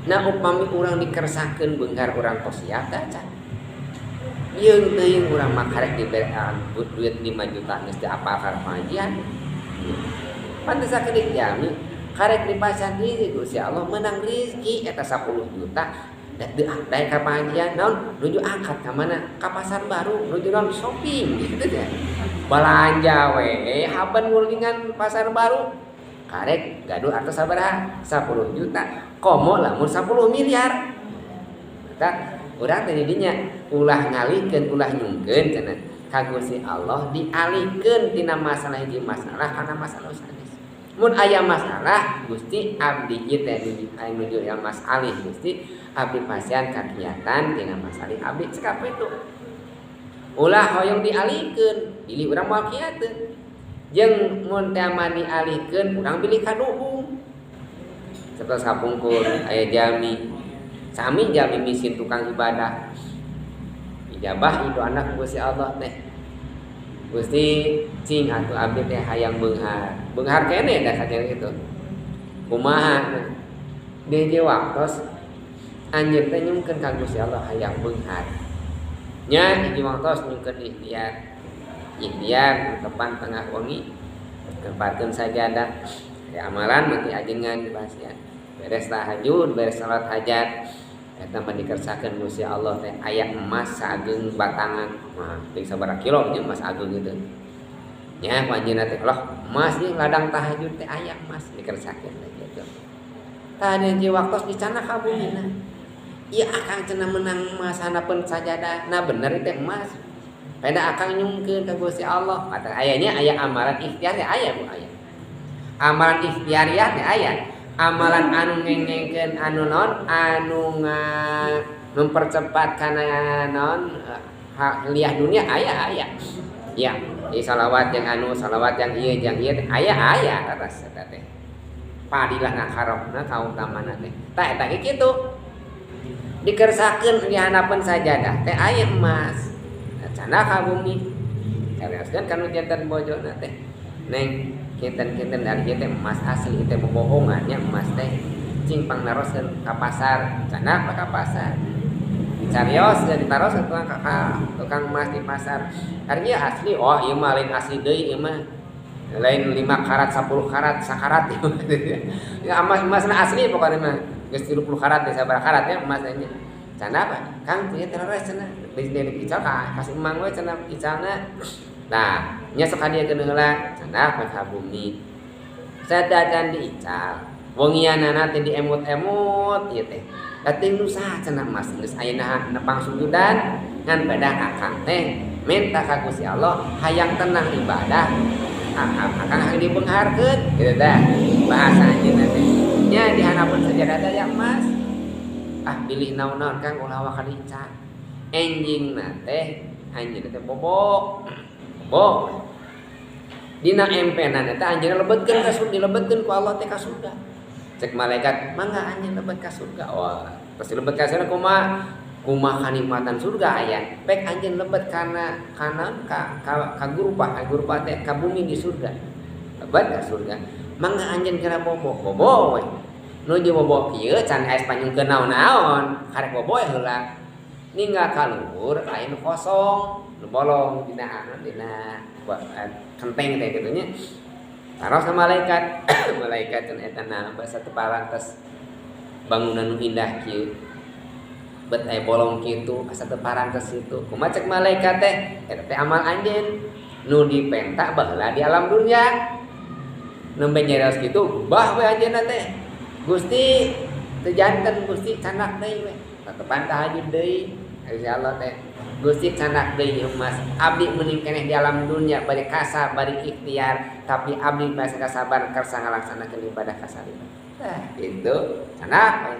Nah upami urang dikersakeun beunghar urang tos siap da can. Yeung teuing urang mah karek diberean duit 5 juta geus teu apal ka pengajian. Pantes sakedik jami karek dipasan diri Gusti Allah menang rezeki eta 10 juta da teu daek ka pengajian naon nuju angkat ka mana ka pasar baru nuju naon shopping gitu teh. Balanja we haben ngulingan pasar baru karek gaduh artos sabaraha 10 juta komo lamun 10 miliar. Eta urang teh didinya ulah ngalikeun ulah nyungkeun cenah ka Gusti Allah dialikeun tina masalah hiji masalah kana masalah sanes. Mun aya masalah Gusti abdi ieu teh nuju yang Mas alih Gusti abdi pasian kagiatan tina masalah abdi sakapetu. Ulah hoyong dialikeun pilih urang moal kiateun. Jeung mun teh mah dialikeun urang pilih kaduhung. Satos kapungkur aya jami sami jami misin tukang ibadah ijabah itu anak Gusti Allah teh Gusti cing atuh abdi teh hayang beunghar kene da saking kitu kumaha di waktos anjeun teh nyungkeun ka Gusti Allah hayang beunghar nya hiji waktos nyungkeun ikhtiar tepan tengah wengi kempateun sajadah ya amalan mati ajengan dibasian beres tahajud beres salat hajat eta mah dikersakeun Gusti Allah teh aya emas sageung batangan mah teu sabaraha kilo nya emas ageung kitu nya panjenengan teh loh emas ieu ladang tahajud teh aya emas dikersakeun kitu tah di waktos dicana ka bumina ieu akang cenah menang emas hanapeun sajadah nah bener teh emas peda akang nyungkeun ka Gusti Allah mata ayanya aya amalan ikhtiar teh aya bu aya amalan ikhtiariah teh aya amalan anu ngengengkeun anu naon anu mempercepat kana naon liah dunia aya ya di salawat yang anu salawat yang ieu teh aya atas eta teh padilah ngakarokna kautamana teh tah eta ge kitu dikersakeun di hanapeun sajadah teh aya emas cana ka bumi kareskeun kanu janten bojona teh neng kinten-kinten dari teh emas asli teh bohongannya emas teh cing pangnaroskeun ka pasar cana ka pasar dicarios dan ditaros ke tukang emas di pasar artinya asli oh ieu mah lain asli deui ieu mah lain 5 karat 10 karat sakarat ya emasna asli pokoknya mah geus 30 karat teh sabaraha karat ya emas nya cana apa Kang ieu teres cenah bisnis dipical kasih emang we cenah picalna nah nya sok hadiekeun heula cenah ka bumi sadadan diical wengianana teh diemut-emut ieu teh teuing nu saha cenah mas geus ayeuna nepang sujudan ngan badak akang teh minta ka Gusti Allah hayang tenang ibadah akang hayang dibeungharkeun kitu teh bahasa anjeunna teh nya di hanapeun sajadah yang mas pilih naon-naon Kang ulah wa kadica enjingna teh anjeunna teh bobok dina empenan eta anjeunna lebetkeun ka surga dilebetkeun ku Allah teh ka surga cek malaikat mangga anjeun lebet ka surga wah pasti lebet ka surga kumaha kanikmatan surga aya pek anjeun lebet kana ka guru teh ka bumi di surga lebet ka surga mangga anjeun kira bobok we nuju bobok ieu can aya panyungkeun naon-naon karek bobok heula ninggal ka luhur aya nu kosong nu bolong dina kenteng teh kitu nya taros ka malaikat malaikat can eta na basa teu parantos bangunan nu indah kieu bet aya bolong kitu asa teu parantos kitu kumaha cek malaikat teh eta teh amal anjeun nu dipenta baheula di alam dunya nembe nyarios kitu bah we anjeunna teh Gusti teu janten Gusti canak deui we tetepan tahajud deui insyaallah teh Gusti canak deui emas abdi meuning keneh di alam dunya bari kasar bari ikhtiar tapi abdi masih kasabar kersa ngalaksanakeun ibadah kasalina tah kitu canak